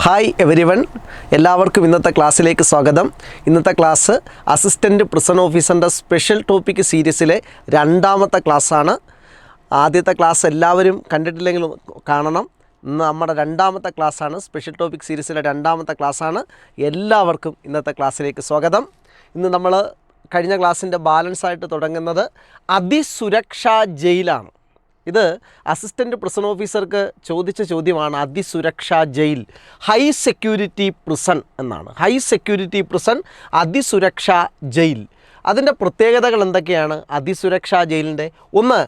Hi everyone, എല്ലാവർക്കും ഇന്നത്തെ ക്ലാസ്സിലേക്ക് സ്വാഗതം. ഇന്നത്തെ ക്ലാസ് അസിസ്റ്റൻറ്റ് പ്രിസൺ ഓഫീസറിൻ്റെ സ്പെഷ്യൽ ടോപ്പിക് സീരീസിലെ രണ്ടാമത്തെ ക്ലാസ്സാണ്. ആദ്യത്തെ ക്ലാസ് എല്ലാവരും കണ്ടിട്ടില്ലെങ്കിലും കാണണം. ഇന്ന് നമ്മുടെ രണ്ടാമത്തെ ക്ലാസ്സാണ്, സ്പെഷ്യൽ ടോപ്പിക് സീരീസിലെ രണ്ടാമത്തെ ക്ലാസ്സാണ്. എല്ലാവർക്കും ഇന്നത്തെ ക്ലാസ്സിലേക്ക് സ്വാഗതം. ഇന്ന് നമ്മൾ കഴിഞ്ഞ ക്ലാസ്സിൻ്റെ ബാലൻസായിട്ട് തുടങ്ങുന്നത് അതിസുരക്ഷാ ജയിലാണ്. ഇത് അസിസ്റ്റൻറ്റ് പ്രിസൺ ഓഫീസർക്ക് ചോദിച്ച ചോദ്യമാണ്. അതിസുരക്ഷാ ജയിൽ, ഹൈ സെക്യൂരിറ്റി പ്രിസൺ എന്നാണ്. ഹൈ സെക്യൂരിറ്റി പ്രിസൺ, അതിസുരക്ഷാ ജയിൽ. അതിൻ്റെ പ്രത്യേകതകൾ എന്തൊക്കെയാണ്? അതിസുരക്ഷാ ജയിലിൻ്റെ ഒന്ന്,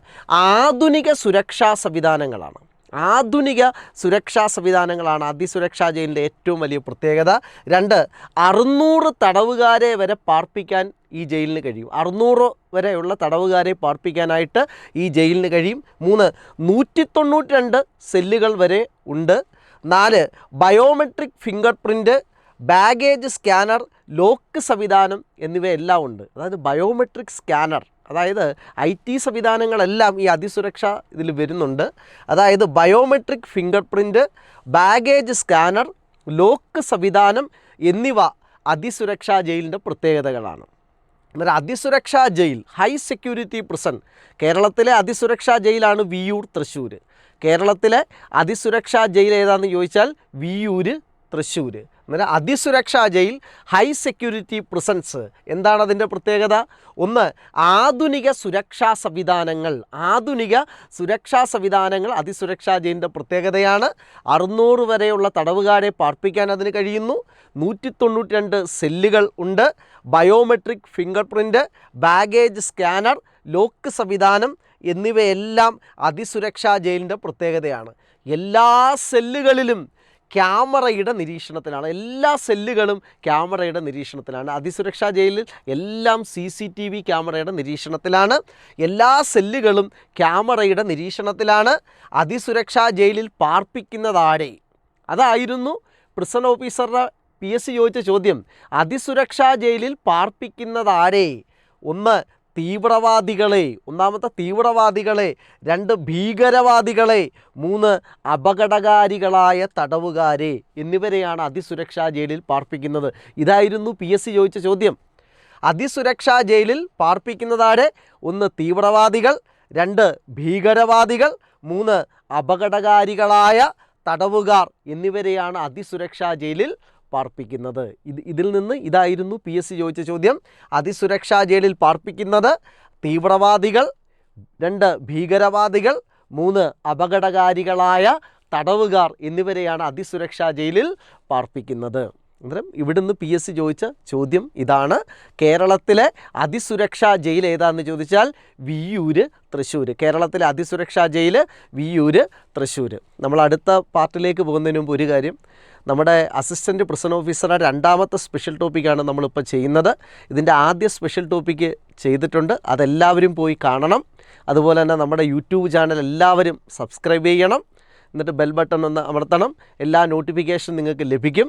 ആധുനിക സുരക്ഷാ സംവിധാനങ്ങളാണ്. ആധുനിക സുരക്ഷാ സംവിധാനങ്ങളാണ് അതിസുരക്ഷാ ജയിലിൻ്റെ ഏറ്റവും വലിയ പ്രത്യേകത. രണ്ട്, 600 തടവുകാരെ വരെ പാർപ്പിക്കാൻ ഈ ജയിലിന് കഴിയും. 600 വരെയുള്ള തടവുകാരെ പാർപ്പിക്കാനായിട്ട് ഈ ജയിലിന് കഴിയും. 3, 192 സെല്ലുകൾ വരെ ഉണ്ട്. 4, biometric finger print, baggage scanner, lock സംവിധാനം എന്നിവയെല്ലാം ഉണ്ട്. അതായത് ബയോമെട്രിക് സ്കാനർ, അതായത് IT സംവിധാനങ്ങളെല്ലാം ഈ അതിസുരക്ഷ ഇതിൽ വരുന്നുണ്ട്. അതായത് biometric finger print, baggage scanner, lock സംവിധാനം എന്നിവ അതിസുരക്ഷാ ജയിലിൻ്റെ പ്രത്യേകതകളാണ്. എന്നാൽ അതിസുരക്ഷാ ജയിൽ, ഹൈ സെക്യൂരിറ്റി പ്രിസൺ, കേരളത്തിലെ അതിസുരക്ഷാ ജയിലാണ് വിയ്യൂർ, തൃശ്ശൂർ. കേരളത്തിലെ അതിസുരക്ഷാ ജയിൽ ഏതാണെന്ന് ചോദിച്ചാൽ വിയ്യൂർ, തൃശ്ശൂർ. എന്നാൽ അതിസുരക്ഷാ ജയിൽ, ഹൈ സെക്യൂരിറ്റി പ്രിസൺസ്, എന്താണ് അതിൻ്റെ പ്രത്യേകത? ഒന്ന്, ആധുനിക സുരക്ഷാ സംവിധാനങ്ങൾ. ആധുനിക സുരക്ഷാ സംവിധാനങ്ങൾ അതിസുരക്ഷാ ജയിലിൻ്റെ പ്രത്യേകതയാണ്. 600 വരെയുള്ള തടവുകാരെ പാർപ്പിക്കാൻ അതിന് കഴിയുന്നു. 192 സെല്ലുകൾ ഉണ്ട്. Biometric finger print, baggage scanner, lock സംവിധാനം എന്നിവയെല്ലാം അതിസുരക്ഷാ ജയിലിൻ്റെ പ്രത്യേകതയാണ്. എല്ലാ സെല്ലുകളിലും ക്യാമറയുടെ നിരീക്ഷണത്തിലാണ്. എല്ലാ സെല്ലുകളും ക്യാമറയുടെ നിരീക്ഷണത്തിലാണ്. അതിസുരക്ഷാ ജയിലിൽ എല്ലാം CCTV ക്യാമറയുടെ നിരീക്ഷണത്തിലാണ്. എല്ലാ സെല്ലുകളും ക്യാമറയുടെ നിരീക്ഷണത്തിലാണ്. അതിസുരക്ഷാ ജയിലിൽ പാർപ്പിക്കുന്നതാരെ? അതായിരുന്നു പ്രിസൺ ഓഫീസറുടെ PSC ചോദിച്ച ചോദ്യം. അതിസുരക്ഷാ ജയിലിൽ പാർപ്പിക്കുന്നതാരെ? ഒന്ന്, തീവ്രവാദികളെ, ഒന്നാമത്തെ തീവ്രവാദികളെ. 2, ഭീകരവാദികളെ. 3, അപകടകാരികളായ തടവുകാരെ എന്നിവരെയാണ് അതിസുരക്ഷാ ജയിലിൽ പാർപ്പിക്കുന്നത്. ഇതായിരുന്നു PSC ചോദിച്ച ചോദ്യം. അതിസുരക്ഷാ ജയിലിൽ പാർപ്പിക്കുന്നതാരെ? 1, തീവ്രവാദികൾ. 2, ഭീകരവാദികൾ. 3, അപകടകാരികളായ തടവുകാർ എന്നിവരെയാണ് അതിസുരക്ഷാ ജയിലിൽ പാർപ്പിക്കുന്നത്. ഇതിൽ നിന്ന് ഇതായിരുന്നു PSC ചോദിച്ച ചോദ്യം. അതിസുരക്ഷാ ജയിലിൽ പാർപ്പിക്കുന്നത് തീവ്രവാദികൾ, 2 ഭീകരവാദികൾ, 3 അപകടകാരികളായ തടവുകാർ എന്നിവരെയാണ് അതിസുരക്ഷാ ജയിലിൽ പാർപ്പിക്കുന്നത്. അന്നേരം ഇവിടുന്ന് PSC ചോദിച്ച ചോദ്യം ഇതാണ്. കേരളത്തിലെ അതിസുരക്ഷാ ജയിൽ ഏതാണെന്ന് ചോദിച്ചാൽ വിയ്യൂർ, തൃശ്ശൂർ. കേരളത്തിലെ അതിസുരക്ഷാ ജയിൽ വിയ്യൂർ, തൃശ്ശൂർ. നമ്മൾ അടുത്ത പാർട്ടിലേക്ക് പോകുന്നതിന് മുമ്പ് ഒരു കാര്യം, നമ്മുടെ അസിസ്റ്റൻറ്റ് പ്രിസൺ ഓഫീസറുടെ രണ്ടാമത്തെ സ്പെഷ്യൽ ടോപ്പിക്കാണ് നമ്മളിപ്പോൾ ചെയ്യുന്നത്. ഇതിൻ്റെ ആദ്യ സ്പെഷ്യൽ ടോപ്പിക്ക് ചെയ്തിട്ടുണ്ട്, അതെല്ലാവരും പോയി കാണണം. അതുപോലെ തന്നെ നമ്മുടെ യൂട്യൂബ് ചാനൽ എല്ലാവരും സബ്സ്ക്രൈബ് ചെയ്യണം. എന്നിട്ട് ബെൽ ബട്ടൺ ഒന്ന് അമർത്തണം. എല്ലാ നോട്ടിഫിക്കേഷൻ നിങ്ങൾക്ക് ലഭിക്കും.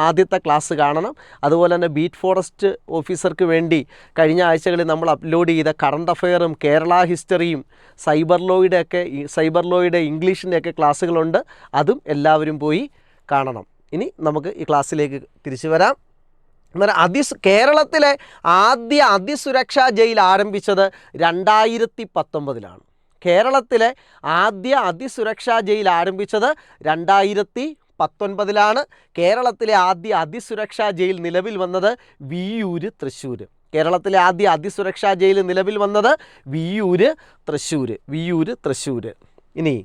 ആദ്യത്തെ ക്ലാസ് കാണണം. അതുപോലെ തന്നെ ബീറ്റ് ഫോറസ്റ്റ് ഓഫീസർക്ക് വേണ്ടി കഴിഞ്ഞ ആഴ്ചകളിൽ നമ്മൾ അപ്ലോഡ് ചെയ്ത കറണ്ട് അഫെയറും കേരള ഹിസ്റ്ററിയും സൈബർ ലോയുടെ ഇംഗ്ലീഷിൻ്റെയൊക്കെ ക്ലാസ്സുകളുണ്ട്. അതും എല്ലാവരും പോയി കാണണം. ഇനി നമുക്ക് ഈ ക്ലാസ്സിലേക്ക് തിരിച്ചു വരാം. എന്നാൽ കേരളത്തിലെ ആദ്യ അതിസുരക്ഷാ ജയിൽ ആരംഭിച്ചത് 2019. കേരളത്തിലെ ആദ്യ അതിസുരക്ഷാ ജയിൽ ആരംഭിച്ചത് 2019. കേരളത്തിലെ ആദ്യ അതിസുരക്ഷാ ജയിൽ നിലവിൽ വന്നത് വിയ്യൂർ, തൃശ്ശൂർ. കേരളത്തിലെ ആദ്യ അതിസുരക്ഷാ ജയിൽ നിലവിൽ വന്നത് വിയ്യൂർ, തൃശ്ശൂർ. ഇനി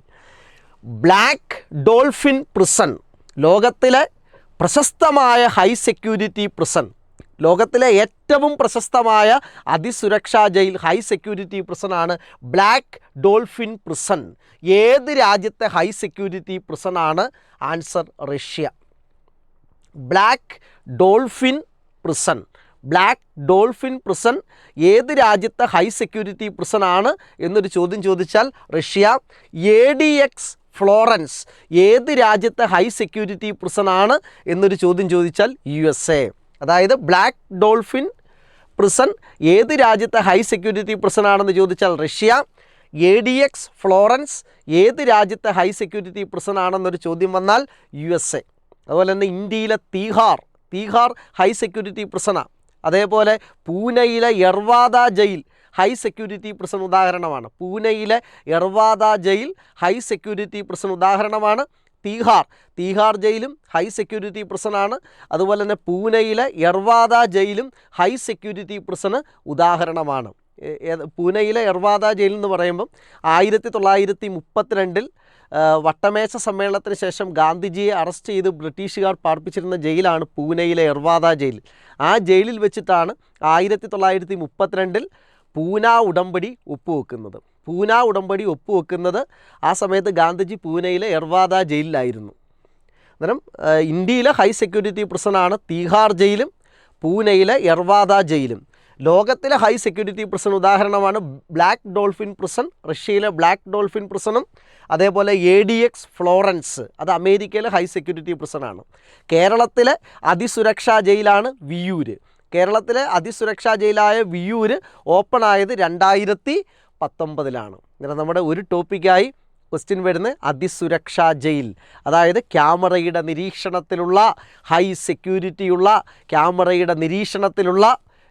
ബ്ലാക്ക് ഡോൾഫിൻ പ്രിസൺ, ലോകത്തിലെ പ്രശസ്തമായ ഹൈ സെക്യൂരിറ്റി പ്രിസൺ. ലോകത്തിലെ ഏറ്റവും പ്രശസ്തമായ അതിസുരക്ഷാ ജയിൽ, ഹൈ സെക്യൂരിറ്റി പ്രിസണാണ് ബ്ലാക്ക് ഡോൾഫിൻ പ്രിസൺ. ഏത് രാജ്യത്തെ ഹൈ സെക്യൂരിറ്റി പ്രിസണാണ്? Answer, Russia. Black dolphin prison, black dolphin prison ഏത് രാജ്യത്തെ ഹൈ സെക്യൂരിറ്റി പ്രിസണാണ് എന്നൊരു ചോദ്യം ചോദിച്ചാൽ റഷ്യ. ADX ഫ്ലോറൻസ് ഏത് രാജ്യത്തെ ഹൈ സെക്യൂരിറ്റി പ്രിസണാണ് എന്നൊരു ചോദ്യം ചോദിച്ചാൽ USA. അതായത് ബ്ലാക്ക് ഡോൾഫിൻ പ്രിസൺ ഏത് രാജ്യത്തെ ഹൈ സെക്യൂരിറ്റി പ്രിസൺ ആണെന്ന് ചോദിച്ചാൽ റഷ്യ. ADX ഫ്ലോറൻസ് ഏത് രാജ്യത്തെ ഹൈ സെക്യൂരിറ്റി പ്രിസൺ ആണെന്നൊരു ചോദ്യം വന്നാൽ USA. അതുപോലെ തന്നെ ഇന്ത്യയിലെ തീഹാർ ഹൈ സെക്യൂരിറ്റി പ്രിസണാണ്. അതേപോലെ പൂനെയിലെ യർവാദ ജയിൽ ഹൈ സെക്യൂരിറ്റി പ്രിസൺ ഉദാഹരണമാണ്. പൂനെയിലെ യർവാദ ജയിൽ ഹൈ സെക്യൂരിറ്റി പ്രിസൺ ഉദാഹരണമാണ്. തീഹാർ ജയിലും ഹൈ സെക്യൂരിറ്റി പ്രിസണാണ്. അതുപോലെ തന്നെ പൂനെയിലെ യർവാദ ജയിലും ഹൈ സെക്യൂരിറ്റി പ്രിസണ് ഉദാഹരണമാണ്. പൂനെയിലെ യർവാദ ജയിൽ എന്ന് പറയുമ്പം 1932 വട്ടമേശ സമ്മേളനത്തിന് ശേഷം ഗാന്ധിജിയെ അറസ്റ്റ് ചെയ്ത് ബ്രിട്ടീഷുകാർ പാർപ്പിച്ചിരുന്ന ജയിലാണ് പൂനെയിലെ യർവാദ ജയിൽ. ആ ജയിലിൽ വെച്ചിട്ടാണ് 1932 പൂനാ ഉടമ്പടി ഒപ്പുവെക്കുന്നത്. ആ സമയത്ത് ഗാന്ധിജി പൂനെയിലെ യർവാദ ജയിലിലായിരുന്നു. അന്നേരം ഇന്ത്യയിലെ ഹൈ സെക്യൂരിറ്റി പ്രിസണാണ് തീഹാർ ജയിലും പൂനെയിലെ യർവാദ ജയിലും. ലോകത്തിലെ ഹൈ സെക്യൂരിറ്റി പ്രിസൺ ഉദാഹരണമാണ് ബ്ലാക്ക് ഡോൾഫിൻ പ്രിസൺ, റഷ്യയിലെ ബ്ലാക്ക് ഡോൾഫിൻ പ്രിസണും അതേപോലെ ADX ഫ്ലോറൻസ്, അത് അമേരിക്കയിലെ ഹൈ സെക്യൂരിറ്റി പ്രിസണാണ്. കേരളത്തിലെ അതിസുരക്ഷാ ജയിലാണ് വിയ്യൂര്. കേരളത്തിലെ അതിസുരക്ഷാ ജയിലായ വിയ്യൂര് ഓപ്പൺ ആയത് 2019. അങ്ങനെ നമ്മുടെ ഒരു ടോപ്പിക്കായി ക്വസ്റ്റ്യൻ വരുന്നത് അതിസുരക്ഷാ ജയിൽ, അതായത് ക്യാമറയുടെ നിരീക്ഷണത്തിലുള്ള ഹൈ സെക്യൂരിറ്റിയുള്ള ക്യാമറയുടെ നിരീക്ഷണത്തിലുള്ള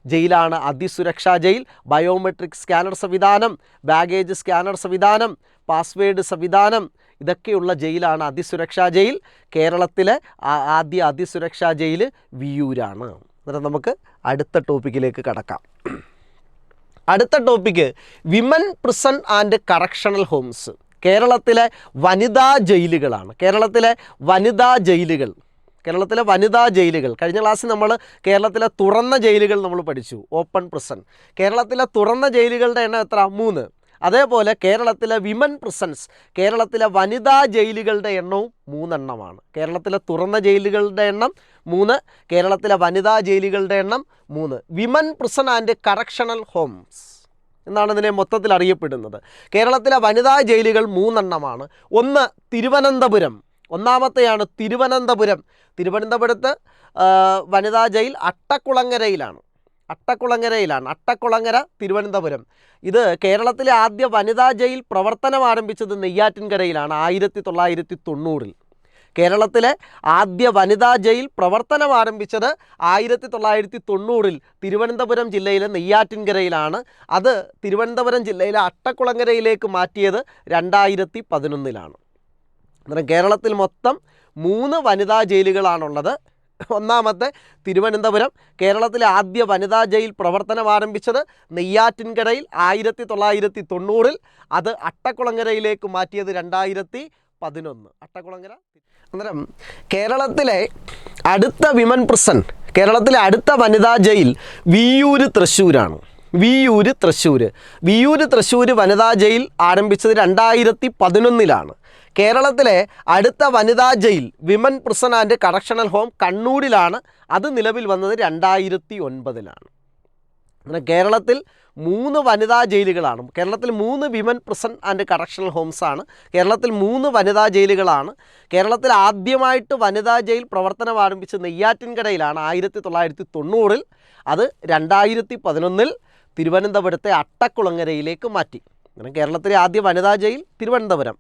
ജയിലാണ് അതിസുരക്ഷാ ജയിൽ. ബയോമെട്രിക് സ്കാനർ സംവിധാനം, ബാഗേജ് സ്കാനർ സംവിധാനം, പാസ്വേഡ് സംവിധാനം, ഇതൊക്കെയുള്ള ജയിലാണ് അതിസുരക്ഷാ ജയിൽ. കേരളത്തിലെ ആദ്യ അതിസുരക്ഷാ ജയിൽ വിയ്യൂരാണ്. അന്നേരം നമുക്ക് അടുത്ത ടോപ്പിക്കിലേക്ക് കടക്കാം. അടുത്ത topic women prison and correctional homes. കേരളത്തിലെ വനിതാ ജയിലുകളാണ്. കേരളത്തിലെ വനിതാ ജയിലുകൾ കഴിഞ്ഞ ക്ലാസ്സിൽ നമ്മൾ കേരളത്തിലെ തുറന്ന ജയിലുകൾ നമ്മൾ പഠിച്ചു, ഓപ്പൺ പ്രിസൺ. കേരളത്തിലെ തുറന്ന ജയിലുകളുടെ എണ്ണം എത്ര? 3. അതേപോലെ കേരളത്തിലെ വിമൻ പ്രിസൺസ്, കേരളത്തിലെ വനിതാ ജയിലുകളുടെ എണ്ണവും 3 എണ്ണമാണ്. കേരളത്തിലെ തുറന്ന ജയിലുകളുടെ എണ്ണം 3, കേരളത്തിലെ വനിതാ ജയിലുകളുടെ എണ്ണം 3. Women prison and correctional homes എന്നാണ് ഇതിനെ മൊത്തത്തിൽ അറിയപ്പെടുന്നത്. കേരളത്തിലെ വനിതാ ജയിലുകൾ 3 എണ്ണമാണ്. ഒന്ന് തിരുവനന്തപുരം, ഒന്നാമത്തെയാണ് തിരുവനന്തപുരം. തിരുവനന്തപുരത്ത് വനിതാ ജയിൽ അട്ടക്കുളങ്ങരയിലാണ്. അട്ടക്കുളങ്ങര തിരുവനന്തപുരം. ഇത് കേരളത്തിലെ ആദ്യ വനിതാ ജയിൽ പ്രവർത്തനം ആരംഭിച്ചത് നെയ്യാറ്റിൻകരയിലാണ് 1990. കേരളത്തിലെ ആദ്യ വനിതാ ജയിൽ പ്രവർത്തനം ആരംഭിച്ചത് 1990 തിരുവനന്തപുരം ജില്ലയിലെ നെയ്യാറ്റിൻകരയിലാണ്. അത് തിരുവനന്തപുരം ജില്ലയിലെ അട്ടക്കുളങ്ങരയിലേക്ക് മാറ്റിയത് 2011. അന്നേരം കേരളത്തിൽ മൊത്തം 3 വനിതാ ജയിലുകളാണുള്ളത്. ഒന്നാമത്തെ തിരുവനന്തപുരം, കേരളത്തിലെ ആദ്യ വനിതാ ജയിൽ പ്രവർത്തനം ആരംഭിച്ചത് നെയ്യാറ്റിൻകരയിൽ 1990. അത് അട്ടക്കുളങ്ങരയിലേക്ക് മാറ്റിയത് 2011. അട്ടക്കുളങ്ങര. അന്നേരം കേരളത്തിലെ അടുത്ത വിമൻ പ്രിസൺ, കേരളത്തിലെ അടുത്ത വനിതാ ജയിൽ വിയ്യൂര് തൃശ്ശൂരാണ്. വിയ്യൂര് തൃശ്ശൂർ വനിതാ ജയിൽ ആരംഭിച്ചത് 2011. കേരളത്തിലെ അടുത്ത വനിതാ ജയിൽ women prison and correctional home കണ്ണൂരിലാണ്. അത് നിലവിൽ വന്നത് 2009. അങ്ങനെ കേരളത്തിൽ 3 വനിതാ ജയിലുകളാണ്. കേരളത്തിൽ 3 വിമൻ പ്രിസൺ ആൻഡ് കറക്ഷണൽ ഹോംസാണ്. കേരളത്തിൽ 3 വനിതാ ജയിലുകളാണ്. കേരളത്തിൽ ആദ്യമായിട്ട് വനിതാ ജയിൽ പ്രവർത്തനം ആരംഭിച്ച് നെയ്യാറ്റിൻകരയിലാണ് 1990. അത് 2011 തിരുവനന്തപുരത്തെ അട്ടക്കുളങ്ങരയിലേക്ക് മാറ്റി. അങ്ങനെ കേരളത്തിലെ ആദ്യ വനിതാ ജയിൽ തിരുവനന്തപുരം.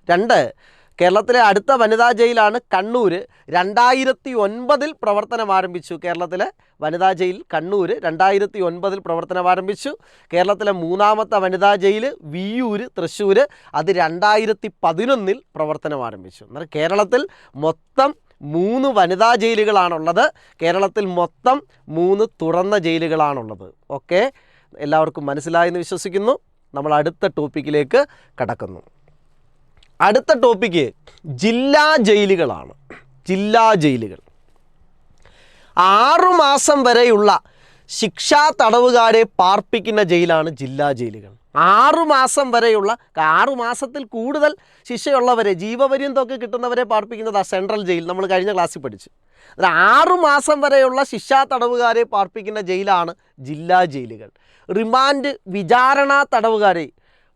2, കേരളത്തിലെ അടുത്ത വനിതാ ജയിലാണ് കണ്ണൂർ. 2009 പ്രവർത്തനം ആരംഭിച്ചു. കേരളത്തിലെ വനിതാ ജയിൽ കണ്ണൂർ 2009 പ്രവർത്തനം ആരംഭിച്ചു. കേരളത്തിലെ 3ാമത്തെ വനിതാ ജയിൽ വിയ്യൂര് തൃശ്ശൂർ, അത് 2011 പ്രവർത്തനം ആരംഭിച്ചു. എന്നാൽ കേരളത്തിൽ മൊത്തം 3 വനിതാ ജയിലുകളാണുള്ളത്. കേരളത്തിൽ മൊത്തം 3 തുറന്ന ജയിലുകളാണുള്ളത്. ഓക്കെ, എല്ലാവർക്കും മനസ്സിലായെന്ന് വിശ്വസിക്കുന്നു. നമ്മൾ അടുത്ത ടോപ്പിക്കിലേക്ക് കടക്കുന്നു. അടുത്ത ടോപ്പിക്ക് ജില്ലാ ജയിലുകളാണ്. 6 മാസം വരെയുള്ള ശിക്ഷാ തടവുകാരെ പാർപ്പിക്കുന്ന ജയിലാണ് ജില്ലാ ജയിലുകൾ. 6 മാസം വരെയുള്ള, 6 മാസത്തിൽ കൂടുതൽ ശിക്ഷയുള്ളവരെ, ജീവപര്യന്തമൊക്കെ കിട്ടുന്നവരെ പാർപ്പിക്കുന്നതാണ് സെൻട്രൽ ജയിൽ. നമ്മൾ കഴിഞ്ഞ ക്ലാസ്സിൽ പഠിച്ചു. 6 മാസം വരെയുള്ള ശിക്ഷാ തടവുകാരെ പാർപ്പിക്കുന്ന ജയിലാണ് ജില്ലാ ജയിലുകൾ. റിമാൻഡ് വിചാരണ തടവുകാരെ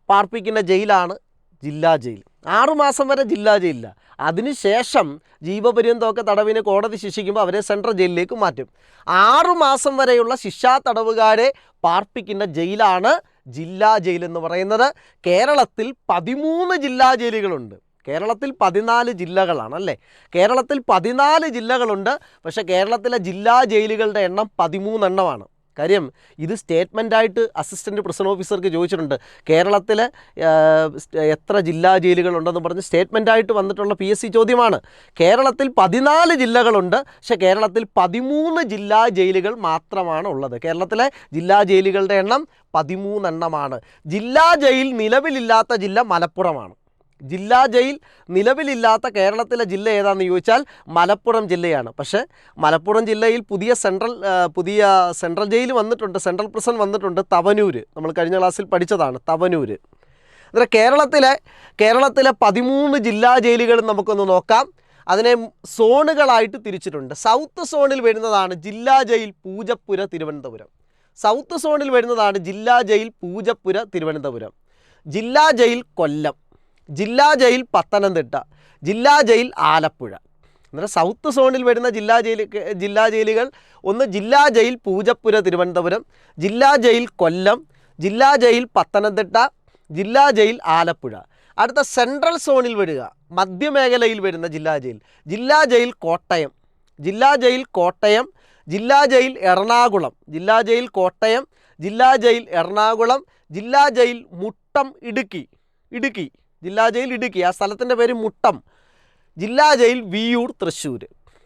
പാർപ്പിക്കുന്ന ജയിലാണ് ജില്ലാ ജയിൽ. 6 മാസം വരെ ജില്ലാ ജയിലില്ല. അതിനുശേഷം ജീവപര്യന്തമൊക്കെ തടവിന് കോടതി ശിക്ഷിക്കുമ്പോൾ അവരെ സെൻട്രൽ ജയിലിലേക്ക് മാറ്റും. 6 മാസം വരെയുള്ള ശിക്ഷാ തടവുകാരെ പാർപ്പിക്കുന്ന ജയിലാണ് ജില്ലാ ജയിൽ എന്ന് പറയുന്നത്. കേരളത്തിൽ 13 ജില്ലാ ജയിലുകളുണ്ട്. കേരളത്തിൽ 14 ജില്ലകളാണ് അല്ലേ? കേരളത്തിൽ 14 ജില്ലകളുണ്ട്. പക്ഷേ കേരളത്തിലെ ജില്ലാ ജയിലുകളുടെ എണ്ണം 13 എണ്ണമാണ്. കാര്യം ഇത് സ്റ്റേറ്റ്മെൻറ്റായിട്ട് അസിസ്റ്റൻറ്റ് പ്രിസൺ ഓഫീസർക്ക് ചോദിച്ചിട്ടുണ്ട്. കേരളത്തിൽ എത്ര ജില്ലാ ജയിലുകളുണ്ടെന്ന് പറഞ്ഞ് സ്റ്റേറ്റ്മെൻറ്റായിട്ട് വന്നിട്ടുള്ള PSC ചോദ്യമാണ്. കേരളത്തിൽ 14 ജില്ലകളുണ്ട്. പക്ഷേ കേരളത്തിൽ 13 ജില്ലാ ജയിലുകൾ മാത്രമാണ് ഉള്ളത്. കേരളത്തിലെ ജില്ലാ ജയിലുകളുടെ എണ്ണം 13 എണ്ണമാണ്. ജില്ലാ ജയിൽ നിലവിലില്ലാത്ത ജില്ല മലപ്പുറമാണ്. ജില്ലാ ജയിൽ നിലവിലില്ലാത്ത കേരളത്തിലെ ജില്ല ഏതാണെന്ന് ചോദിച്ചാൽ മലപ്പുറം ജില്ലയാണ്. പക്ഷേ മലപ്പുറം ജില്ലയിൽ പുതിയ സെൻട്രൽ ജയിൽ വന്നിട്ടുണ്ട്, സെൻട്രൽ പ്രിസൺ വന്നിട്ടുണ്ട്, തവനൂർ. നമ്മൾ കഴിഞ്ഞ ക്ലാസ്സിൽ പഠിച്ചതാണ് തവനൂർ. അന്നേരം കേരളത്തിലെ 13 ജില്ലാ ജയിലുകൾ നമുക്കൊന്ന് നോക്കാം. അതിനെ സോണുകളായിട്ട് തിരിച്ചിട്ടുണ്ട്. സൗത്ത് സോണിൽ വരുന്നതാണ് ജില്ലാ ജയിൽ പൂജപ്പുര തിരുവനന്തപുരം. സൗത്ത് സോണിൽ വരുന്നതാണ് ജില്ലാ ജയിൽ പൂജപ്പുര തിരുവനന്തപുരം. ജില്ലാ ജയിൽ കൊല്ലം, ജില്ലാ ജയിൽ പത്തനംതിട്ട, ജില്ലാ ജയിൽ ആലപ്പുഴ. അന്നേരം സൗത്ത് സോണിൽ വരുന്ന ജില്ലാ ജയിലുകൾ ഒന്ന് ജില്ലാ ജയിൽ പൂജപ്പുര തിരുവനന്തപുരം, ജില്ലാ ജയിൽ കൊല്ലം, ജില്ലാ ജയിൽ പത്തനംതിട്ട, ജില്ലാ ജയിൽ ആലപ്പുഴ. അടുത്ത സെൻട്രൽ സോണിൽ വരിക മധ്യമേഖലയിൽ വരുന്ന ജില്ലാ ജയിൽ കോട്ടയം, ജില്ലാ ജയിൽ കോട്ടയം, ജില്ലാ ജയിൽ എറണാകുളം, ജില്ലാ ജയിൽ കോട്ടയം, ജില്ലാ ജയിൽ എറണാകുളം, ജില്ലാ ജയിൽ മുട്ടം ഇടുക്കി, ജില്ലാ ജയിൽ ഇടുക്കി, ആ സ്ഥലത്തിൻ്റെ പേര് മുട്ടം, ജില്ലാ ജയിൽ വിയൂർ തൃശ്ശൂർ.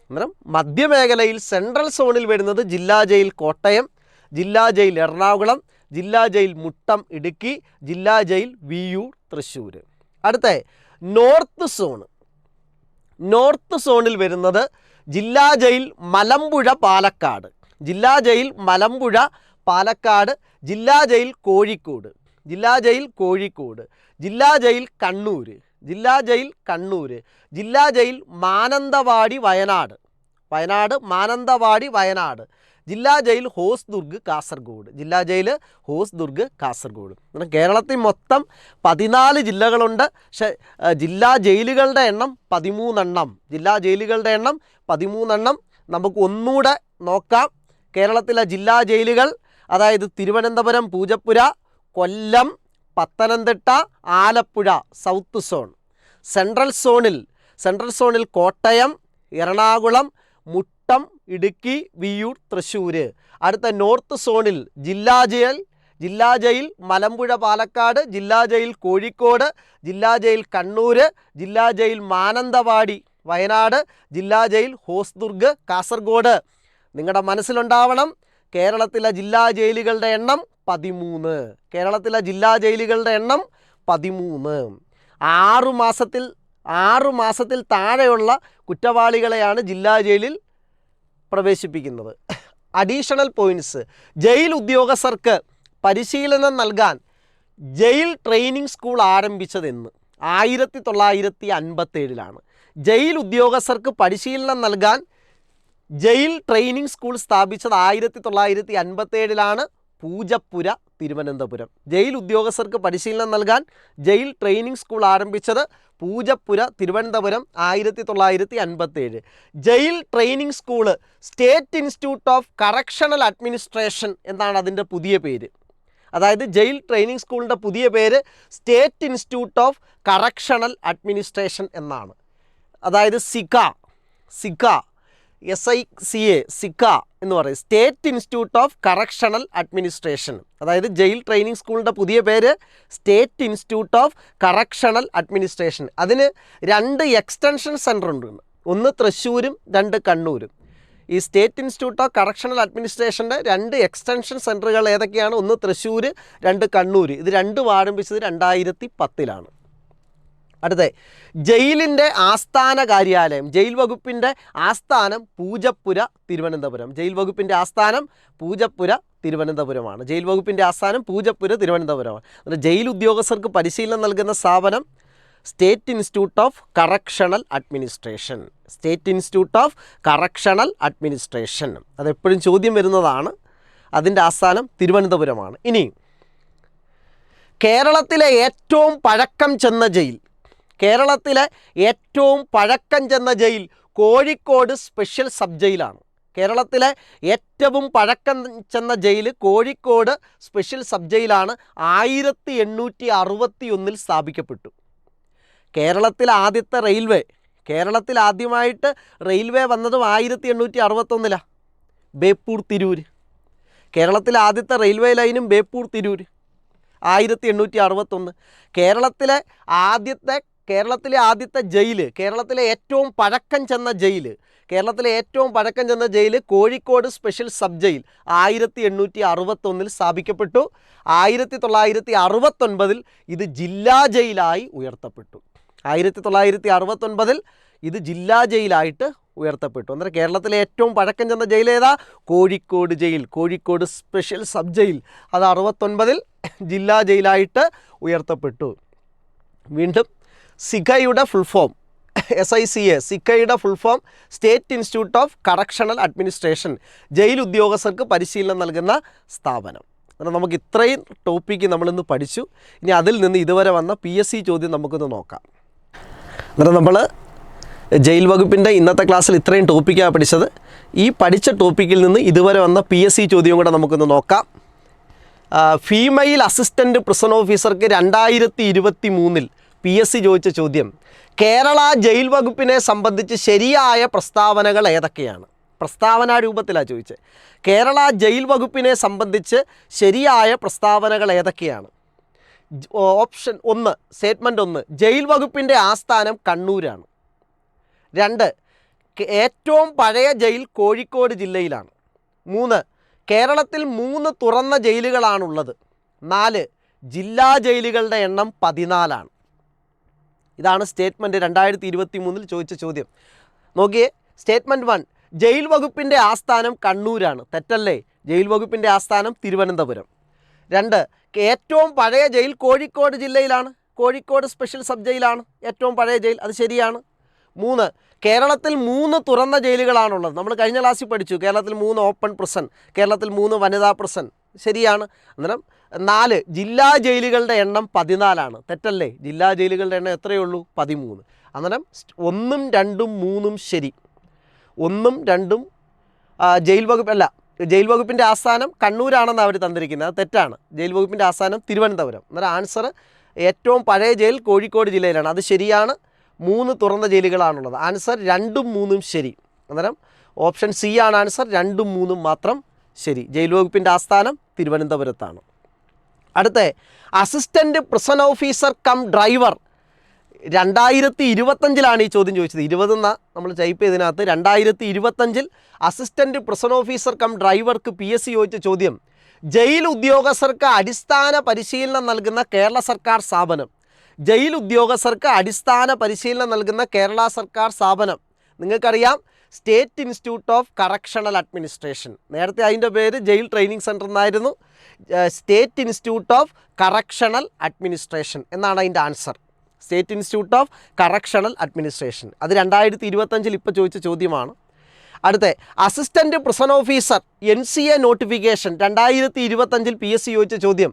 അന്നേരം മധ്യമേഖലയിൽ സെൻട്രൽ സോണിൽ വരുന്നത് ജില്ലാ ജയിൽ കോട്ടയം, ജില്ലാ ജയിൽ എറണാകുളം, ജില്ലാ ജയിൽ മുട്ടം ഇടുക്കി, ജില്ലാ ജയിൽ വിയൂർ തൃശ്ശൂർ. അടുത്ത നോർത്ത് സോണിൽ വരുന്നത് ജില്ലാ ജയിൽ മലമ്പുഴ പാലക്കാട്, ജില്ലാ ജയിൽ മലമ്പുഴ പാലക്കാട്, ജില്ലാ ജയിൽ കോഴിക്കോട്, ജില്ലാ ജയിൽ കോഴിക്കോട്, ജില്ലാ ജയിൽ കണ്ണൂർ, ജില്ലാ ജയിൽ കണ്ണൂർ, ജില്ലാ ജയിൽ മാനന്തവാടി വയനാട്, മാനന്തവാടി വയനാട്, ജില്ലാ ജയിൽ ഹോസ്ദുർഗ് കാസർഗോഡ്, ജില്ലാ ജയിൽ ഹോസ്ദുർഗ് കാസർഗോഡ്. കേരളത്തിൽ മൊത്തം 14 ജില്ലകളുണ്ട്. പക്ഷേ ജില്ലാ ജയിലുകളുടെ എണ്ണം 13 എണ്ണം. ജില്ലാ ജയിലുകളുടെ എണ്ണം 13 എണ്ണം. നമുക്ക് ഒന്നുകൂടെ നോക്കാം. കേരളത്തിലെ ജില്ലാ ജയിലുകൾ അതായത് Thiruvananthapuram Poojappura, Kollam, Pathanamthitta, Alappuzha south zone. Central സോണിൽ കോട്ടയം, എറണാകുളം, മുട്ടം ഇടുക്കി, വിയൂർ തൃശ്ശൂർ. അടുത്ത നോർത്ത് സോണിൽ ജില്ലാ ജയിൽ മലമ്പുഴ പാലക്കാട്, ജില്ലാ ജയിൽ കോഴിക്കോട്, ജില്ലാ ജയിൽ കണ്ണൂർ, ജില്ലാ ജയിൽ മാനന്തവാടി വയനാട്, ജില്ലാ ജയിൽ ഹോസ്ദുർഗ് കാസർഗോഡ്. നിങ്ങളുടെ മനസ്സിലുണ്ടാവണം കേരളത്തിലെ ജില്ലാ ജയിലുകളുടെ എണ്ണം 13. കേരളത്തിലെ ജില്ലാ ജയിലുകളുടെ എണ്ണം 13. 6 മാസത്തിൽ താഴെയുള്ള കുറ്റവാളികളെയാണ് ജില്ലാ ജയിലിൽ പ്രവേശിപ്പിക്കുന്നത്. Additional points. ജയിൽ ഉദ്യോഗസ്ഥർക്ക് പരിശീലനം നൽകാൻ ജയിൽ ട്രെയിനിങ് സ്കൂൾ ആരംഭിച്ചതെന്ന് 1957 ജയിൽ ഉദ്യോഗസ്ഥർക്ക് പരിശീലനം നൽകാൻ ജയിൽ ട്രെയിനിങ് സ്കൂൾ സ്ഥാപിച്ചത് 1957 പൂജപ്പുര തിരുവനന്തപുരം. ജയിൽ ഉദ്യോഗസ്ഥർക്ക് പരിശീലനം നൽകാൻ ജയിൽ ട്രെയിനിങ് സ്കൂൾ ആരംഭിച്ചത് Poojappura Thiruvananthapuram 1957. Jail training school state institute of correctional administration എന്നാണ് അതിൻ്റെ പുതിയ പേര്. അതായത് ജയിൽ ട്രെയിനിങ് സ്കൂളിൻ്റെ പുതിയ പേര് state institute of correctional administration എന്നാണ്. അതായത് സിക്ക സിക്ക എന്ന് പറയും, state institute of correctional administration. അതായത് ജയിൽ ട്രെയിനിങ് സ്കൂളിൻ്റെ പുതിയ പേര് state institute of correctional administration. അതിന് 2 എക്സ്റ്റൻഷൻ സെൻ്റർ ഉണ്ട്, ഒന്ന് തൃശ്ശൂരും 2 കണ്ണൂരും. ഈ സ്റ്റേറ്റ് ഇൻസ്റ്റിറ്റ്യൂട്ട് ഓഫ് കറക്ഷണൽ അഡ്മിനിസ്ട്രേഷൻ്റെ 2 എക്സ്റ്റൻഷൻ സെൻ്ററുകൾ ഏതൊക്കെയാണ്? ഒന്ന് തൃശ്ശൂർ, 2 കണ്ണൂർ. ഇത് രണ്ടും ആരംഭിച്ചത് 2010. അടുത്ത ജയിലിൻ്റെ ആസ്ഥാന കാര്യാലയം, ജയിൽ വകുപ്പിൻ്റെ ആസ്ഥാനം പൂജപ്പുര തിരുവനന്തപുരം. ജയിൽ വകുപ്പിൻ്റെ ആസ്ഥാനം പൂജപ്പുര തിരുവനന്തപുരമാണ്. ജയിൽ വകുപ്പിൻ്റെ ആസ്ഥാനം പൂജപ്പുര തിരുവനന്തപുരമാണ്. ജയിൽ ഉദ്യോഗസ്ഥർക്ക് പരിശീലനം നൽകുന്ന സ്ഥാപനം state institute of correctional administration. State institute of correctional administration അതെപ്പോഴും ചോദ്യം വരുന്നതാണ്. അതിൻ്റെ ആസ്ഥാനം തിരുവനന്തപുരമാണ്. ഇനി കേരളത്തിലെ ഏറ്റവും പഴക്കം ചെന്ന ജയിൽ, കേരളത്തിലെ ഏറ്റവും പഴക്കം ചെന്ന ജയിൽ കോഴിക്കോട് സ്പെഷ്യൽ സബ് ജയിലാണ്. കേരളത്തിലെ ഏറ്റവും പഴക്കം ചെന്ന ജയിൽ കോഴിക്കോട് സ്പെഷ്യൽ സബ് ജയിലാണ്. 1861 സ്ഥാപിക്കപ്പെട്ടു. കേരളത്തിലെ ആദ്യത്തെ റെയിൽവേ, കേരളത്തിൽ ആദ്യമായിട്ട് റെയിൽവേ വന്നതും 1861 ബേപ്പൂർ തിരൂര്. കേരളത്തിലെ ആദ്യത്തെ റെയിൽവേ ലൈനും ബേപ്പൂർ തിരൂര് 1861. കേരളത്തിലെ ആദ്യത്തെ ജയിൽ, കേരളത്തിലെ ഏറ്റവും പഴക്കം ചെന്ന jail Kozhikode special sub jail 1861 സ്ഥാപിക്കപ്പെട്ടു. 1969 ഇത് ജില്ലാ ജയിലായി ഉയർത്തപ്പെട്ടു. 1969 ഇത് ജില്ലാ ജയിലായിട്ട് ഉയർത്തപ്പെട്ടു. അന്നേരം കേരളത്തിലെ ഏറ്റവും പഴക്കം ചെന്ന ജയിൽ ഏതാ? കോഴിക്കോട് ജയിൽ, കോഴിക്കോട് സ്പെഷ്യൽ സബ് ജയിൽ. അത് 69 ജില്ലാ ജയിലായിട്ട് ഉയർത്തപ്പെട്ടു. വീണ്ടും സിഖയുടെ ഫുൾ ഫോം SICA, സിഖയുടെ full form state institute of correctional administration, ജയിൽ ഉദ്യോഗസ്ഥർക്ക് പരിശീലനം നൽകുന്ന സ്ഥാപനം. അങ്ങനെ നമുക്ക് ഇത്രയും ടോപ്പിക്ക് നമ്മളിന്ന് പഠിച്ചു. ഇനി അതിൽ നിന്ന് ഇതുവരെ വന്ന PSC ചോദ്യം നമുക്കൊന്ന് നോക്കാം. അന്നേരം നമ്മൾ ജയിൽ വകുപ്പിൻ്റെ ഇന്നത്തെ ക്ലാസ്സിൽ ഇത്രയും ടോപ്പിക്കാണ് പഠിച്ചത്. ഈ പഠിച്ച ടോപ്പിക്കിൽ നിന്ന് ഇതുവരെ വന്ന PSC ചോദ്യം കൂടെ നമുക്കൊന്ന് നോക്കാം. ഫീമെയിൽ അസിസ്റ്റൻ്റ് പ്രിസൺ ഓഫീസർക്ക് 2023 PSC ചോദിച്ച ചോദ്യം, കേരള ജയിൽ വകുപ്പിനെ സംബന്ധിച്ച് ശരിയായ പ്രസ്താവനകൾ ഏതൊക്കെയാണ്? പ്രസ്താവന രൂപത്തിലാണ് ചോദിച്ചത്. കേരള ജയിൽ വകുപ്പിനെ സംബന്ധിച്ച് ശരിയായ പ്രസ്താവനകൾ ഏതൊക്കെയാണ്? ഓപ്ഷൻ 1, സ്റ്റേറ്റ്മെൻറ്റ് 1, ജയിൽ വകുപ്പിൻ്റെ ആസ്ഥാനം കണ്ണൂരാണ്. 2, ഏറ്റവും പഴയ ജയിൽ കോഴിക്കോട് ജില്ലയിലാണ്. 3, കേരളത്തിൽ 3 തുറന്ന ജയിലുകളാണുള്ളത്. 4, ജില്ലാ ജയിലുകളുടെ എണ്ണം 14. ഇതാണ് സ്റ്റേറ്റ്മെൻറ്റ് 2023 ചോദിച്ച ചോദ്യം. നോക്കിയേ, സ്റ്റേറ്റ്മെൻറ്റ് 1, ജയിൽ വകുപ്പിൻ്റെ ആസ്ഥാനം കണ്ണൂരാണ്. തെറ്റല്ലേ? ജയിൽ വകുപ്പിൻ്റെ ആസ്ഥാനം തിരുവനന്തപുരം. 2, ഏറ്റവും പഴയ ജയിൽ കോഴിക്കോട് ജില്ലയിലാണ്, കോഴിക്കോട് സ്പെഷ്യൽ സബ് ജയിലാണ് ഏറ്റവും പഴയ ജയിൽ. അത് ശരിയാണ്. 3, കേരളത്തിൽ 3 തുറന്ന ജയിലുകളാണുള്ളത്. നമ്മൾ കഴിഞ്ഞ ക്ലാസ്സിൽ പഠിച്ചു കേരളത്തിൽ 3 ഓപ്പൺ പ്രിസൺ, കേരളത്തിൽ 3 വനിതാ പ്രിസൺ. ശരിയാണ്. അന്നേരം 4, ജില്ലാ ജയിലുകളുടെ എണ്ണം 14. തെറ്റല്ലേ? ജില്ലാ ജയിലുകളുടെ എണ്ണം എത്രയേ ഉള്ളൂ? 13. അന്നേരം 1ഉം 2ഉം 3ഉം ശരി. 1ഉം 2ഉം ജയിൽ വകുപ്പിൻ്റെ ആസ്ഥാനം കണ്ണൂരാണെന്ന് അവർ തന്നിരിക്കുന്നത്. അത് തെറ്റാണ്. ജയിൽ വകുപ്പിൻ്റെ ആസ്ഥാനം തിരുവനന്തപുരം. അന്നേരം ആൻസർ ഏറ്റവും പഴയ ജയിൽ കോഴിക്കോട് ജില്ലയിലാണ്. അത് ശരിയാണ്. 3 തുറന്ന ജയിലുകളാണുള്ളത്. ആൻസർ 2ഉം 3ഉം ശരി. അന്നേരം ഓപ്ഷൻ സി ആണ് ആൻസർ. 2ഉം 3ഉം മാത്രം ശരി. ജയിൽ വകുപ്പിൻ്റെ ആസ്ഥാനം തിരുവനന്തപുരത്താണ്. അടുത്ത assistant prison officer cum driver 2025 ഈ ചോദ്യം ചോദിച്ചത്. 20 എന്നാ നമ്മൾ ടൈപ്പ് ചെയ്തതിനകത്ത് 2025 അസിസ്റ്റൻ്റ് പ്രിസൺ ഓഫീസർ കം ഡ്രൈവർക്ക് PSC ചോദിച്ച ചോദ്യം, ജയിൽ ഉദ്യോഗസ്ഥർക്ക് അടിസ്ഥാന പരിശീലനം നൽകുന്ന കേരള സർക്കാർ സ്ഥാപനം. ജയിൽ ഉദ്യോഗസ്ഥർക്ക് അടിസ്ഥാന പരിശീലനം നൽകുന്ന കേരള സർക്കാർ സ്ഥാപനം നിങ്ങൾക്കറിയാം, state institute of correctional administration. നേരത്തെ അതിൻ്റെ പേര് ജയിൽ ട്രെയിനിങ് സെൻറ്റർ എന്നായിരുന്നു. State institute of correctional administration എന്നാണ് അതിൻ്റെ answer. State institute of correctional administration. അത് 2025 ഇപ്പോൾ ചോദിച്ച ചോദ്യമാണ്. അടുത്ത assistant prison officer NCA notification 2025 PSC ചോദിച്ച ചോദ്യം,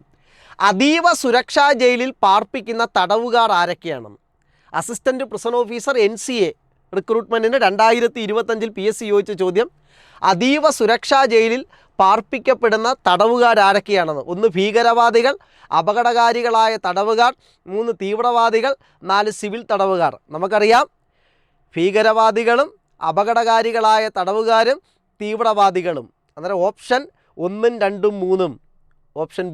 അതീവ സുരക്ഷാ ജയിലിൽ പാർപ്പിക്കുന്ന തടവുകാർ ആരൊക്കെയാണെന്ന്. അസിസ്റ്റൻ്റ് പ്രിസൺ ഓഫീസർ NCA റിക്രൂട്ട്മെൻറ്റിന് 2025 PSC ചോദിച്ച ചോദ്യം, അതീവ സുരക്ഷാ ജയിലിൽ പാർപ്പിക്കപ്പെടുന്ന തടവുകാരാരൊക്കെയാണെന്ന്. 1 ഭീകരവാദികൾ, അപകടകാരികളായ തടവുകാർ, 3 തീവ്രവാദികൾ, 4 സിവിൽ തടവുകാർ. നമുക്കറിയാം ഭീകരവാദികളും അപകടകാരികളായ തടവുകാരും തീവ്രവാദികളും. അന്നേരം ഓപ്ഷൻ 1ഉം 2ഉം 3ഉം ഓപ്ഷൻ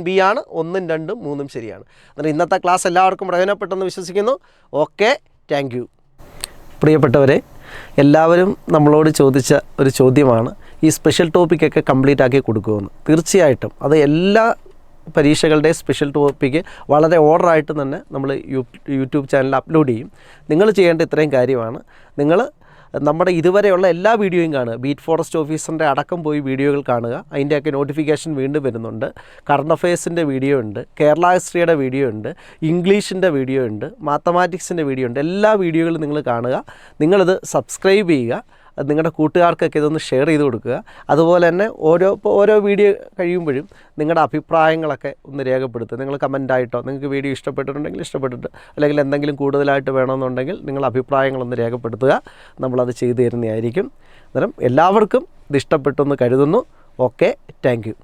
ബി ആണ്. 1ഉം 2ഉം 3ഉം ശരിയാണ്. അന്നേരം ഇന്നത്തെ ക്ലാസ് എല്ലാവർക്കും പ്രയോജനപ്പെട്ടെന്ന് വിശ്വസിക്കുന്നു. Okay, thank you. പ്രിയപ്പെട്ടവരെ, എല്ലാവരും നമ്മളോട് ചോദിച്ച ഒരു ചോദ്യമാണ്, ഈ സ്പെഷ്യൽ ടോപ്പിക്കൊക്കെ കംപ്ലീറ്റ് ആക്കി കൊടുക്കുമെന്ന്. തീർച്ചയായിട്ടും അത് എല്ലാ പരീക്ഷകളുടെ സ്പെഷ്യൽ ടോപ്പിക്ക് വളരെ ഓർഡറായിട്ട് തന്നെ നമ്മൾ യൂട്യൂബ് ചാനലിൽ അപ്ലോഡ് ചെയ്യും. നിങ്ങൾ ചെയ്യേണ്ട ഇത്രയും കാര്യമാണ്, നിങ്ങൾ നമ്മുടെ ഇതുവരെയുള്ള എല്ലാ വീഡിയോയും കാണുക. ബീറ്റ് ഫോറസ്റ്റ് ഓഫീസറിൻ്റെ അടക്കം പോയി വീഡിയോകൾ കാണുക. അതിൻ്റെയൊക്കെ നോട്ടിഫിക്കേഷൻ വീണ്ടും വരുന്നുണ്ട്. കറണ്ട് അഫയേഴ്സിൻ്റെ വീഡിയോ ഉണ്ട്, കേരള ഹിസ്റ്ററിയുടെ വീഡിയോ ഉണ്ട്, ഇംഗ്ലീഷിൻ്റെ വീഡിയോ ഉണ്ട്, മാത്തമാറ്റിക്സിൻ്റെ വീഡിയോ ഉണ്ട്. എല്ലാ വീഡിയോകളും നിങ്ങൾ കാണുക. നിങ്ങളിത് സബ്സ്ക്രൈബ് ചെയ്യുക. നിങ്ങളുടെ കൂട്ടുകാർക്കൊക്കെ ഇതൊന്ന് ഷെയർ ചെയ്ത് കൊടുക്കുക. അതുപോലെ തന്നെ ഓരോ വീഡിയോ കഴിയുമ്പോഴും നിങ്ങളുടെ അഭിപ്രായങ്ങളൊക്കെ ഒന്ന് രേഖപ്പെടുത്തുക. നിങ്ങൾ കമൻറ്റായിട്ടോ, നിങ്ങൾക്ക് വീഡിയോ ഇഷ്ടപ്പെട്ടിട്ടുണ്ടെങ്കിൽ ഇഷ്ടപ്പെട്ടിട്ട്, അല്ലെങ്കിൽ എന്തെങ്കിലും കൂടുതലായിട്ട് വേണമെന്നുണ്ടെങ്കിൽ നിങ്ങൾ അഭിപ്രായങ്ങളൊന്ന് രേഖപ്പെടുത്തുക. നമ്മളത് ചെയ്തു തരുന്നതായിരിക്കും. അന്നേരം എല്ലാവർക്കും ഇത് ഇഷ്ടപ്പെട്ടെന്ന് കരുതുന്നു. Okay, thank you.